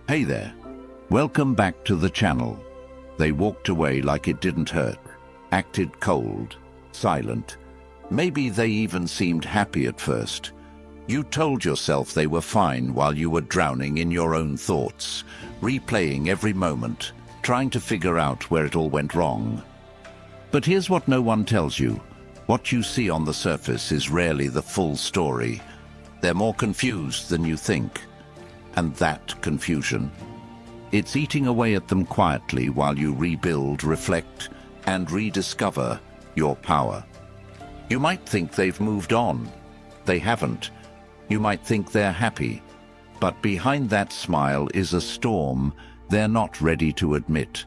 Hey there. Welcome back to the channel. They walked away like it didn't hurt, acted cold, silent. Maybe they even seemed happy at first. You told yourself they were fine while you were drowning in your own thoughts, replaying every moment, trying to figure out where it all went wrong. But here's what no one tells you. What you see on the surface is rarely the full story. They're more confused than you think. And that confusion, it's eating away at them quietly while you rebuild, reflect, and rediscover your power. You might think they've moved on. They haven't. You might think they're happy. But behind that smile is a storm they're not ready to admit.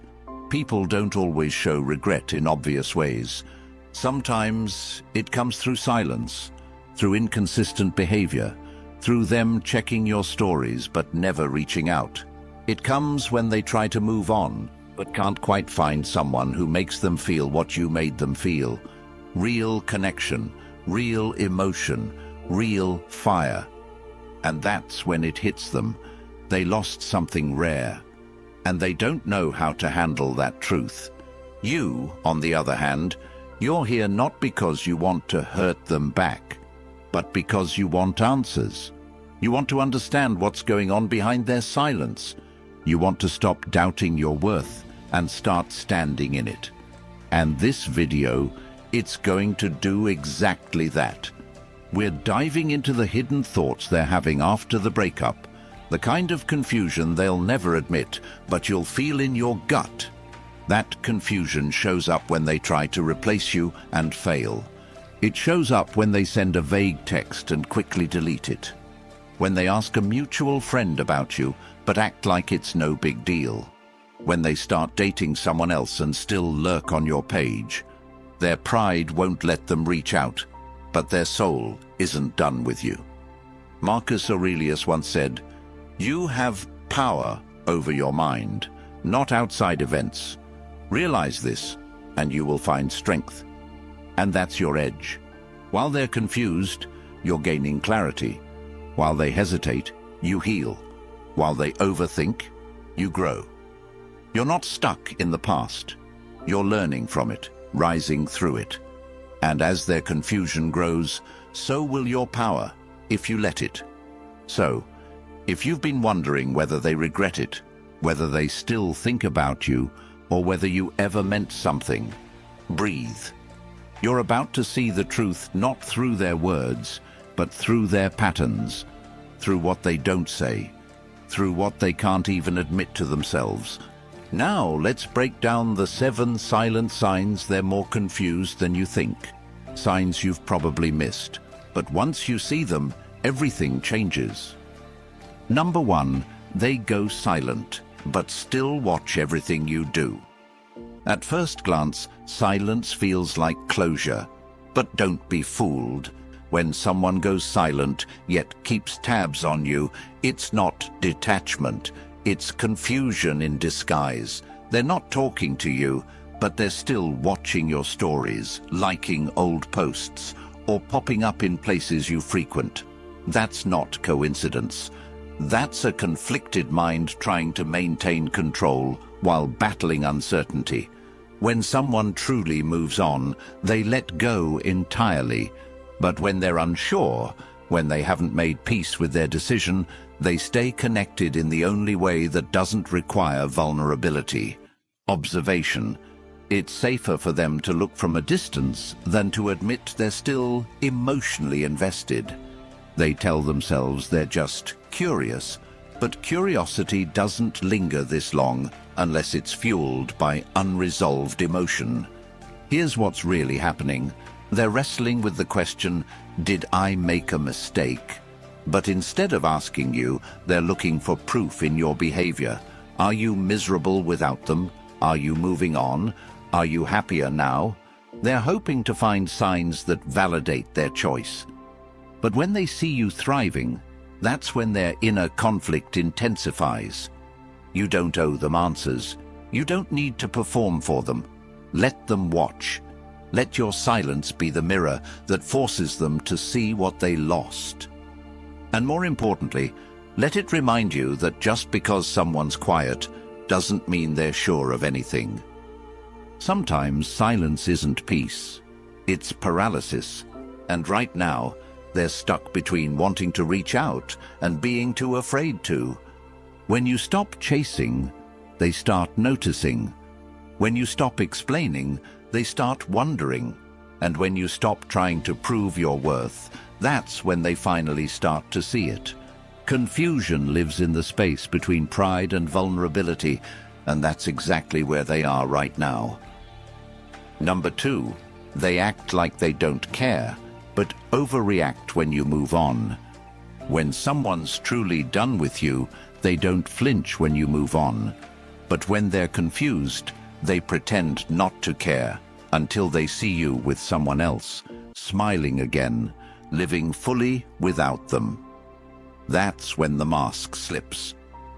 People don't always show regret in obvious ways. Sometimes it comes through silence, through inconsistent behavior, through them checking your stories but never reaching out. It comes when they try to move on, but can't quite find someone who makes them feel what you made them feel. Real connection, real emotion, real fire. And that's when it hits them. They lost something rare, and they don't know how to handle that truth. You, on the other hand, you're here not because you want to hurt them back, but because you want answers. You want to understand what's going on behind their silence. You want to stop doubting your worth and start standing in it. And this video, it's going to do exactly that. We're diving into the hidden thoughts they're having after the breakup, the kind of confusion they'll never admit, but you'll feel in your gut. That confusion shows up when they try to replace you and fail. It shows up when they send a vague text and quickly delete it. When they ask a mutual friend about you, but act like it's no big deal. When they start dating someone else and still lurk on your page. Their pride won't let them reach out, but their soul isn't done with you. Marcus Aurelius once said, "You have power over your mind, not outside events. Realize this, and you will find strength." And that's your edge. While they're confused, you're gaining clarity. While they hesitate, you heal. While they overthink, you grow. You're not stuck in the past. You're learning from it, rising through it. And as their confusion grows, so will your power, if you let it. So, if you've been wondering whether they regret it, whether they still think about you, or whether you ever meant something, breathe. You're about to see the truth not through their words, but through their patterns, through what they don't say, through what they can't even admit to themselves. Now let's break down the 7 silent signs they're more confused than you think. Signs you've probably missed, but once you see them, everything changes. Number 1, they go silent, but still watch everything you do. At first glance, silence feels like closure, but don't be fooled. When someone goes silent, yet keeps tabs on you, it's not detachment, it's confusion in disguise. They're not talking to you, but they're still watching your stories, liking old posts, or popping up in places you frequent. That's not coincidence. That's a conflicted mind trying to maintain control while battling uncertainty. When someone truly moves on, they let go entirely. But when they're unsure, when they haven't made peace with their decision, they stay connected in the only way that doesn't require vulnerability. Observation. It's safer for them to look from a distance than to admit they're still emotionally invested. They tell themselves they're just curious, but curiosity doesn't linger this long unless it's fueled by unresolved emotion. Here's what's really happening. They're wrestling with the question, did I make a mistake? But instead of asking you, they're looking for proof in your behavior. Are you miserable without them? Are you moving on? Are you happier now? They're hoping to find signs that validate their choice. But when they see you thriving, that's when their inner conflict intensifies. You don't owe them answers. You don't need to perform for them. Let them watch. Let your silence be the mirror that forces them to see what they lost. And more importantly, Let it remind you that just because someone's quiet doesn't mean they're sure of anything. Sometimes silence isn't peace, it's paralysis. And right now, they're stuck between wanting to reach out and being too afraid to. When you stop chasing, they start noticing. When you stop explaining, they start wondering. And when you stop trying to prove your worth, that's when they finally start to see it. Confusion lives in the space between pride and vulnerability, and that's exactly where they are right now. Number 2, they act like they don't care, but overreact when you move on. When someone's truly done with you, they don't flinch when you move on. But when they're confused, they pretend not to care until they see you with someone else, smiling again, living fully without them. That's when the mask slips.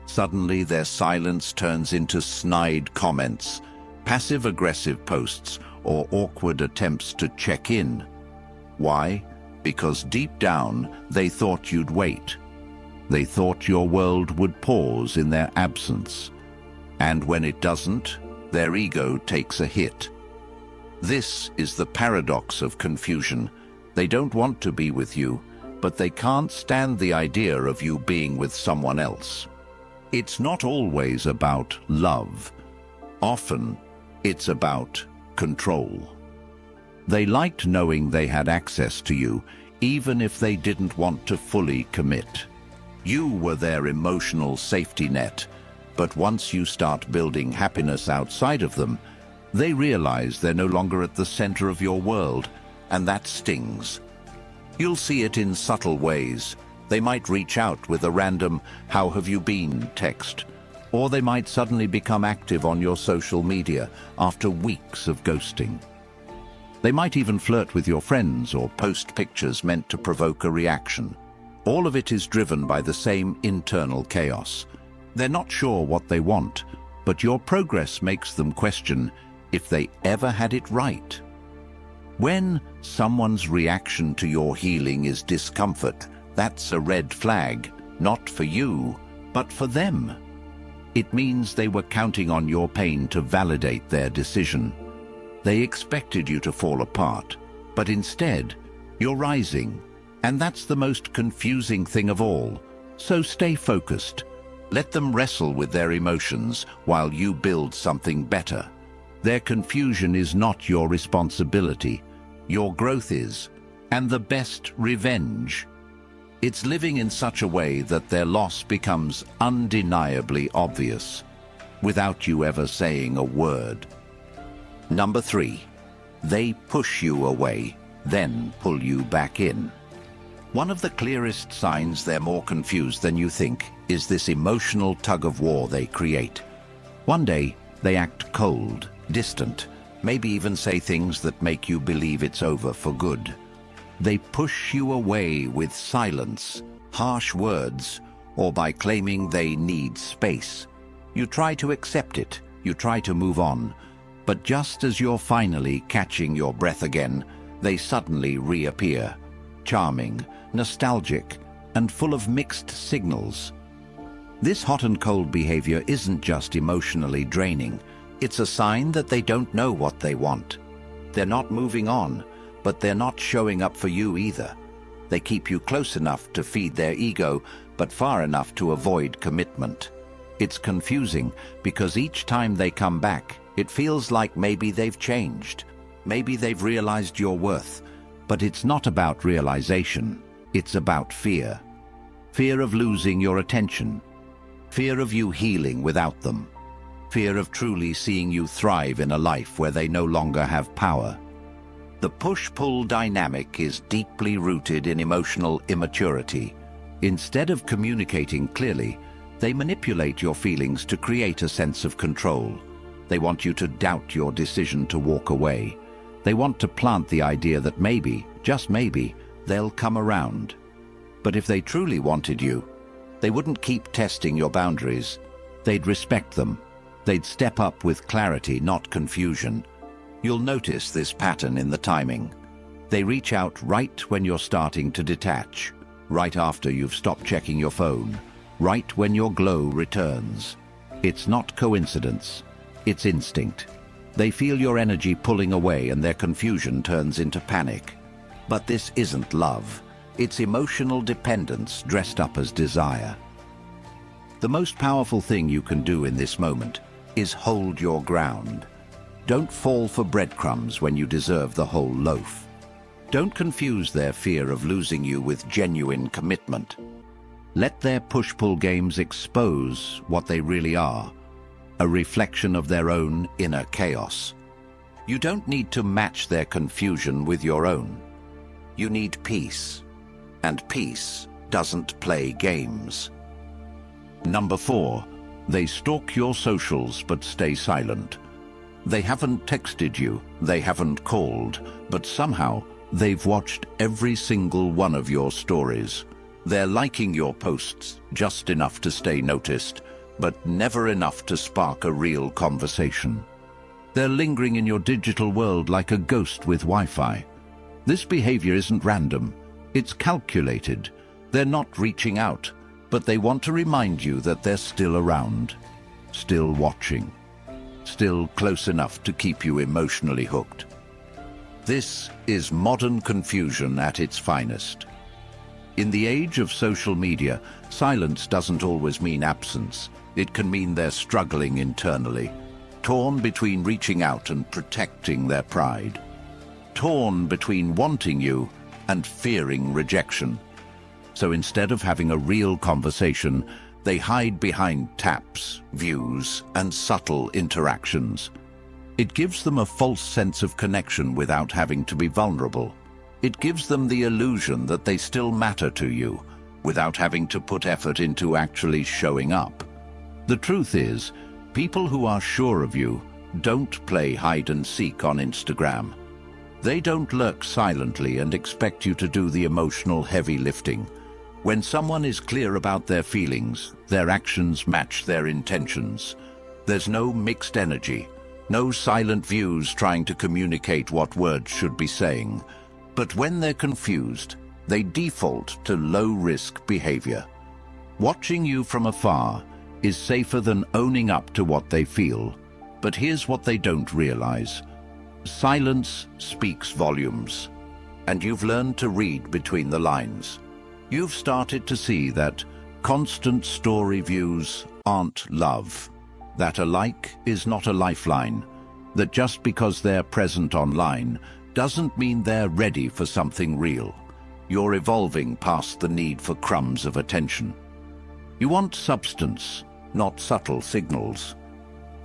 Suddenly their silence turns into snide comments, passive-aggressive posts, or awkward attempts to check in. Why? Because deep down, they thought you'd wait. They thought your world would pause in their absence. And when it doesn't, their ego takes a hit. This is the paradox of confusion. They don't want to be with you, but they can't stand the idea of you being with someone else. It's not always about love. Often, it's about control. They liked knowing they had access to you, even if they didn't want to fully commit. You were their emotional safety net, but once you start building happiness outside of them, they realize they're no longer at the center of your world, and that stings. You'll see it in subtle ways. They might reach out with a random "How have you been?" text, or they might suddenly become active on your social media after weeks of ghosting. They might even flirt with your friends or post pictures meant to provoke a reaction. All of it is driven by the same internal chaos. They're not sure what they want, but your progress makes them question if they ever had it right. When someone's reaction to your healing is discomfort, that's a red flag, not for you, but for them. It means they were counting on your pain to validate their decision. They expected you to fall apart, but instead, you're rising. And that's the most confusing thing of all. So stay focused. Let them wrestle with their emotions while you build something better. Their confusion is not your responsibility. Your growth is. And the best revenge. It's living in such a way that their loss becomes undeniably obvious, without you ever saying a word. Number 3, they push you away, then pull you back in. One of the clearest signs they're more confused than you think is this emotional tug-of-war they create. One day, they act cold, distant, maybe even say things that make you believe it's over for good. They push you away with silence, harsh words, or by claiming they need space. You try to accept it, you try to move on, but just as you're finally catching your breath again, they suddenly reappear, charming, nostalgic, and full of mixed signals. This hot and cold behavior isn't just emotionally draining. It's a sign that they don't know what they want. They're not moving on, but they're not showing up for you either. They keep you close enough to feed their ego, but far enough to avoid commitment. It's confusing because each time they come back, it feels like maybe they've changed. Maybe they've realized your worth. But it's not about realization. It's about fear. Fear of losing your attention. Fear of you healing without them. Fear of truly seeing you thrive in a life where they no longer have power. The push-pull dynamic is deeply rooted in emotional immaturity. Instead of communicating clearly, they manipulate your feelings to create a sense of control. They want you to doubt your decision to walk away. They want to plant the idea that maybe, just maybe, they'll come around. But if they truly wanted you, they wouldn't keep testing your boundaries. They'd respect them. They'd step up with clarity, not confusion. You'll notice this pattern in the timing. They reach out right when you're starting to detach, right after you've stopped checking your phone, right when your glow returns. It's not coincidence, it's instinct. They feel your energy pulling away and their confusion turns into panic. But this isn't love. It's emotional dependence dressed up as desire. The most powerful thing you can do in this moment is hold your ground. Don't fall for breadcrumbs when you deserve the whole loaf. Don't confuse their fear of losing you with genuine commitment. Let their push-pull games expose what they really are, a reflection of their own inner chaos. You don't need to match their confusion with your own. You need peace, and peace doesn't play games. Number 4, they stalk your socials but stay silent. They haven't texted you, they haven't called, but somehow they've watched every single one of your stories. They're liking your posts just enough to stay noticed, but never enough to spark a real conversation. They're lingering in your digital world like a ghost with Wi-Fi. This behavior isn't random, it's calculated. They're not reaching out, but they want to remind you that they're still around, still watching, still close enough to keep you emotionally hooked. This is modern confusion at its finest. In the age of social media, silence doesn't always mean absence. It can mean they're struggling internally, torn between reaching out and protecting their pride, torn between wanting you and fearing rejection. So instead of having a real conversation, they hide behind taps, views, and subtle interactions. It gives them a false sense of connection without having to be vulnerable. It gives them the illusion that they still matter to you, without having to put effort into actually showing up. The truth is, people who are sure of you don't play hide and seek on Instagram. They don't lurk silently and expect you to do the emotional heavy lifting. When someone is clear about their feelings, their actions match their intentions. There's no mixed energy, no silent views trying to communicate what words should be saying. But when they're confused, they default to low-risk behavior. Watching you from afar is safer than owning up to what they feel. But here's what they don't realize. Silence speaks volumes, and you've learned to read between the lines. You've started to see that constant story views aren't love, that a like is not a lifeline, that just because they're present online doesn't mean they're ready for something real. You're evolving past the need for crumbs of attention. You want substance, not subtle signals.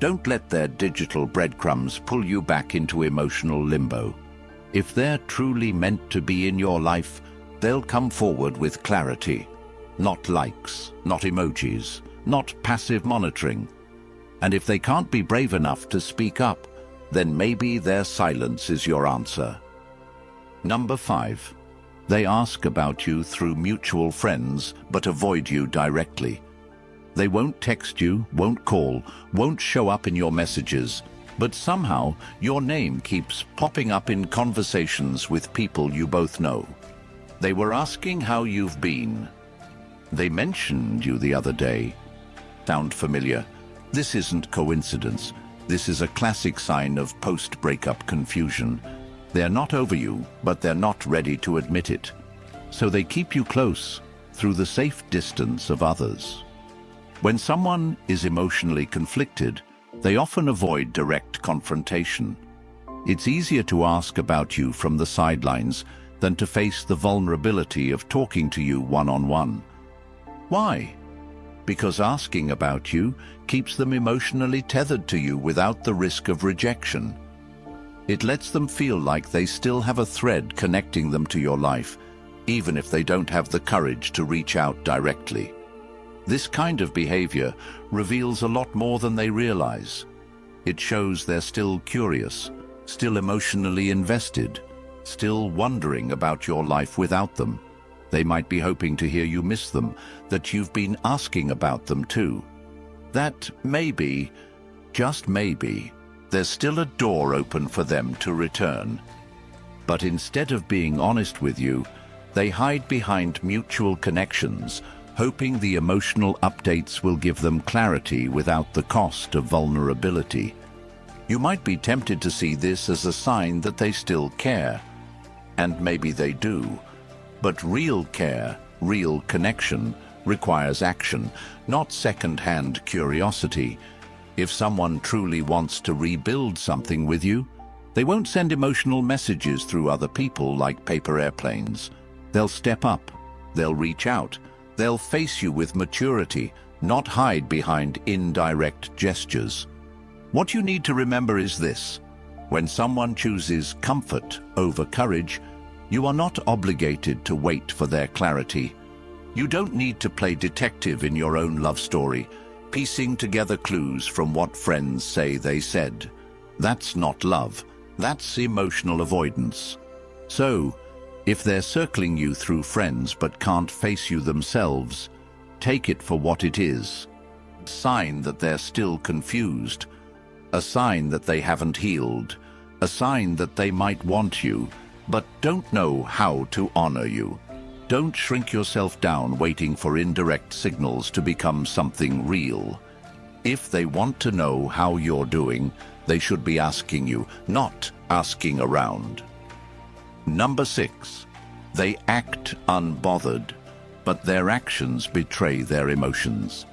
Don't let their digital breadcrumbs pull you back into emotional limbo. If they're truly meant to be in your life, they'll come forward with clarity. Not likes, not emojis, not passive monitoring. And if they can't be brave enough to speak up, then maybe their silence is your answer. Number 5. They ask about you through mutual friends, but avoid you directly. They won't text you, won't call, won't show up in your messages, but somehow your name keeps popping up in conversations with people you both know. They were asking how you've been. They mentioned you the other day. Sound familiar? This isn't coincidence. This is a classic sign of post-breakup confusion. They're not over you, but they're not ready to admit it. So they keep you close through the safe distance of others. When someone is emotionally conflicted, they often avoid direct confrontation. It's easier to ask about you from the sidelines than to face the vulnerability of talking to you one-on-one. Why? Because asking about you keeps them emotionally tethered to you without the risk of rejection. It lets them feel like they still have a thread connecting them to your life, even if they don't have the courage to reach out directly. This kind of behavior reveals a lot more than they realize. It shows they're still curious, still emotionally invested, still wondering about your life without them. They might be hoping to hear you miss them, that you've been asking about them too. That maybe, just maybe, there's still a door open for them to return. But instead of being honest with you, they hide behind mutual connections, hoping the emotional updates will give them clarity without the cost of vulnerability. You might be tempted to see this as a sign that they still care. And maybe they do. But real care, real connection, requires action, not second-hand curiosity. If someone truly wants to rebuild something with you, they won't send emotional messages through other people like paper airplanes. They'll step up, they'll reach out, they'll face you with maturity, not hide behind indirect gestures. What you need to remember is this: when someone chooses comfort over courage, you are not obligated to wait for their clarity. You don't need to play detective in your own love story, piecing together clues from what friends say they said. That's not love. That's emotional avoidance. So, if they're circling you through friends but can't face you themselves, take it for what it is. A sign that they're still confused. A sign that they haven't healed. A sign that they might want you, but don't know how to honor you. Don't shrink yourself down waiting for indirect signals to become something real. If they want to know how you're doing, they should be asking you, not asking around. Number 6. They act unbothered, but their actions betray their emotions.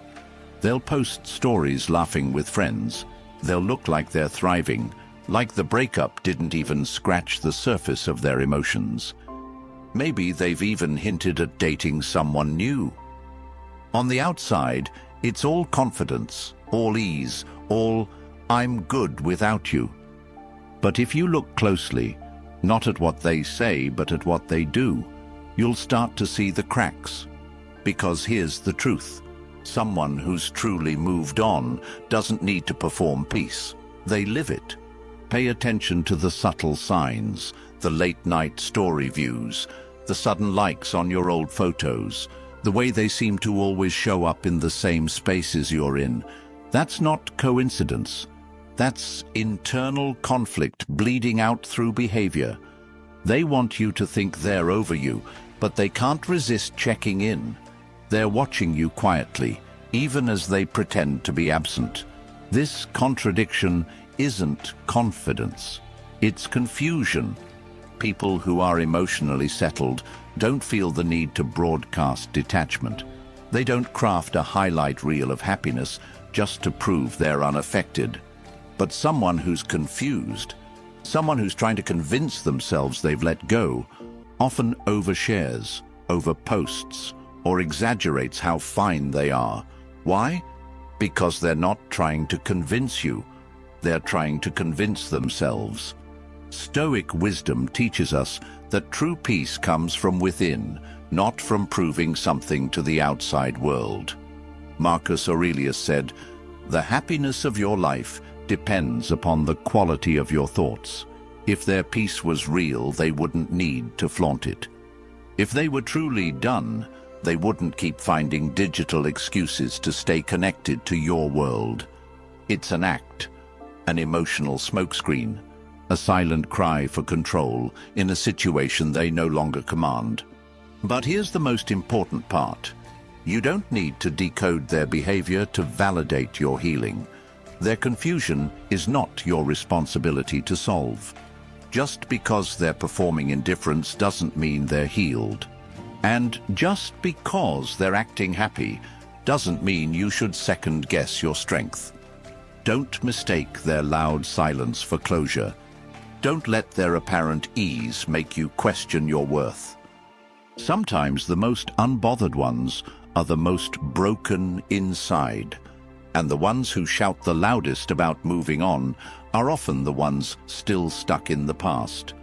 They'll post stories laughing with friends. They'll look like they're thriving, like the breakup didn't even scratch the surface of their emotions. Maybe they've even hinted at dating someone new. On the outside, it's all confidence, all ease, all "I'm good without you." But if you look closely, not at what they say but at what they do, you'll start to see the cracks. Because here's the truth: someone who's truly moved on doesn't need to perform peace. They live it. Pay attention to the subtle signs, the late-night story views, the sudden likes on your old photos, the way they seem to always show up in the same spaces you're in. That's not coincidence. That's internal conflict bleeding out through behavior. They want you to think they're over you, but they can't resist checking in. They're watching you quietly, even as they pretend to be absent. This contradiction isn't confidence. It's confusion. People who are emotionally settled don't feel the need to broadcast detachment. They don't craft a highlight reel of happiness just to prove they're unaffected. But someone who's confused, someone who's trying to convince themselves they've let go, often overshares, overposts, or exaggerates how fine they are. Why? Because they're not trying to convince you. They're trying to convince themselves. Stoic wisdom teaches us that true peace comes from within, not from proving something to the outside world. Marcus Aurelius said, "The happiness of your life depends upon the quality of your thoughts. If their peace was real, they wouldn't need to flaunt it. If they were truly done, they wouldn't keep finding digital excuses to stay connected to your world." It's an act, an emotional smokescreen, a silent cry for control in a situation they no longer command. But here's the most important part. You don't need to decode their behavior to validate your healing. Their confusion is not your responsibility to solve. Just because they're performing indifference doesn't mean they're healed. And just because they're acting happy doesn't mean you should second-guess your strength. Don't mistake their loud silence for closure. Don't let their apparent ease make you question your worth. Sometimes the most unbothered ones are the most broken inside, and the ones who shout the loudest about moving on are often the ones still stuck in the past.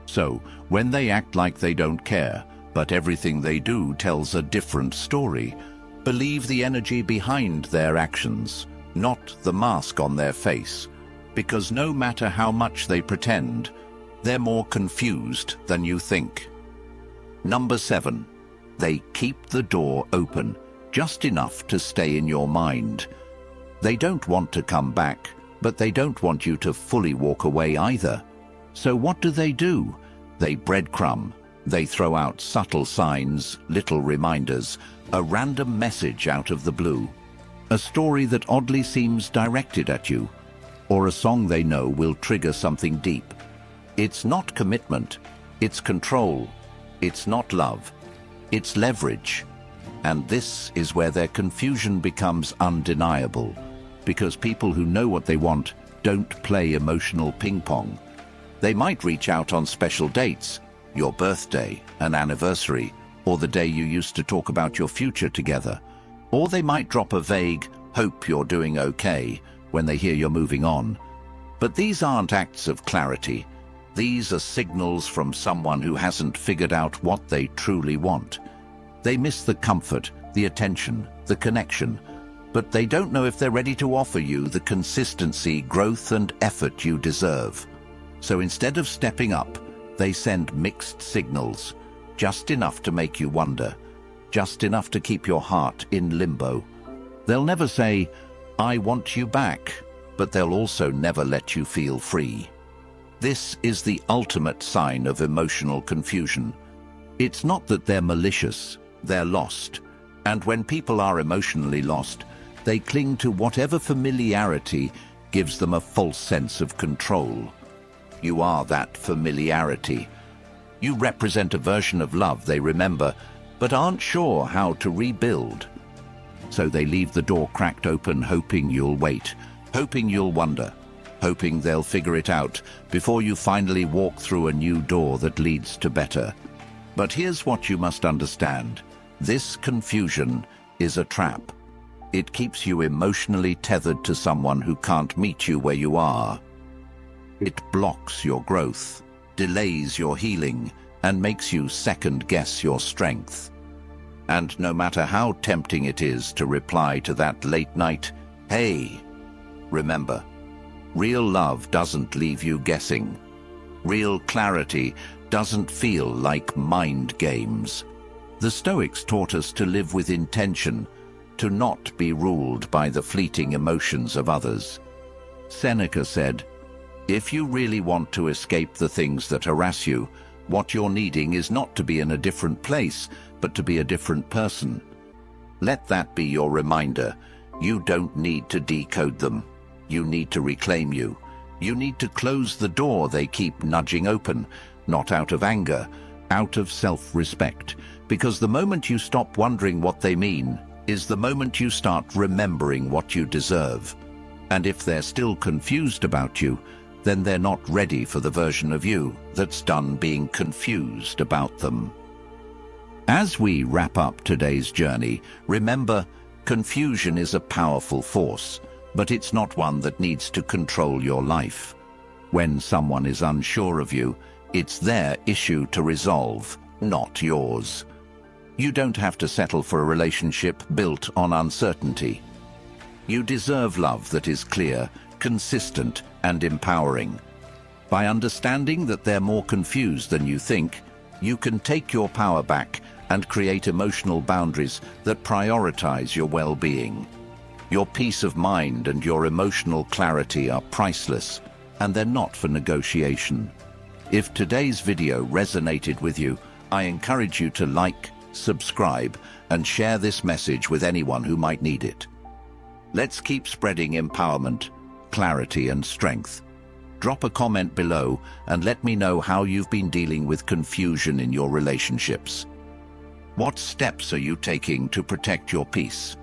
So, when they act like they don't care, but everything they do tells a different story, believe the energy behind their actions, not the mask on their face, because no matter how much they pretend, they're more confused than you think. Number 7. They keep the door open, just enough to stay in your mind. They don't want to come back, but they don't want you to fully walk away either. So what do? They breadcrumb. They throw out subtle signs, little reminders, a random message out of the blue, a story that oddly seems directed at you, or a song they know will trigger something deep. It's not commitment, it's control. It's not love, it's leverage. And this is where their confusion becomes undeniable, because people who know what they want don't play emotional ping pong. They might reach out on special dates, your birthday, an anniversary, or the day you used to talk about your future together. Or they might drop a vague, "hope you're doing okay," when they hear you're moving on. But these aren't acts of clarity. These are signals from someone who hasn't figured out what they truly want. They miss the comfort, the attention, the connection, but they don't know if they're ready to offer you the consistency, growth, and effort you deserve. So instead of stepping up, they send mixed signals, just enough to make you wonder, just enough to keep your heart in limbo. They'll never say, "I want you back," but they'll also never let you feel free. This is the ultimate sign of emotional confusion. It's not that they're malicious, they're lost. And when people are emotionally lost, they cling to whatever familiarity gives them a false sense of control. You are that familiarity. You represent a version of love they remember, but aren't sure how to rebuild. So they leave the door cracked open, hoping you'll wait, hoping you'll wonder, hoping they'll figure it out before you finally walk through a new door that leads to better. But here's what you must understand. This confusion is a trap. It keeps you emotionally tethered to someone who can't meet you where you are. It blocks your growth, delays your healing, and makes you second-guess your strength. And no matter how tempting it is to reply to that late-night, "Hey," remember, real love doesn't leave you guessing. Real clarity doesn't feel like mind games. The Stoics taught us to live with intention, to not be ruled by the fleeting emotions of others. Seneca said, "If you really want to escape the things that harass you, what you're needing is not to be in a different place, but to be a different person." Let that be your reminder. You don't need to decode them. You need to reclaim you. You need to close the door they keep nudging open, not out of anger, out of self-respect. Because the moment you stop wondering what they mean is the moment you start remembering what you deserve. And if they're still confused about you, then they're not ready for the version of you that's done being confused about them. As we wrap up today's journey, remember, confusion is a powerful force, but it's not one that needs to control your life. When someone is unsure of you, it's their issue to resolve, not yours. You don't have to settle for a relationship built on uncertainty. You deserve love that is clear, consistent, and empowering. By understanding that they're more confused than you think, you can take your power back and create emotional boundaries that prioritize your well-being. Your peace of mind and your emotional clarity are priceless, and they're not for negotiation. If today's video resonated with you, I encourage you to like, subscribe, and share this message with anyone who might need it. Let's keep spreading empowerment, clarity, and strength. Drop a comment below and let me know how you've been dealing with confusion in your relationships. What steps are you taking to protect your peace?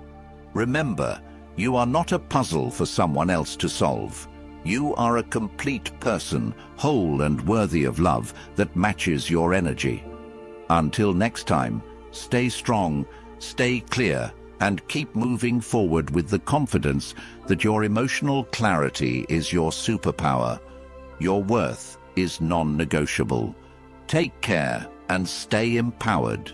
Remember, you are not a puzzle for someone else to solve. You are a complete person, whole and worthy of love that matches your energy. Until next time, stay strong, stay clear, and keep moving forward with the confidence that your emotional clarity is your superpower. Your worth is non-negotiable. Take care and stay empowered.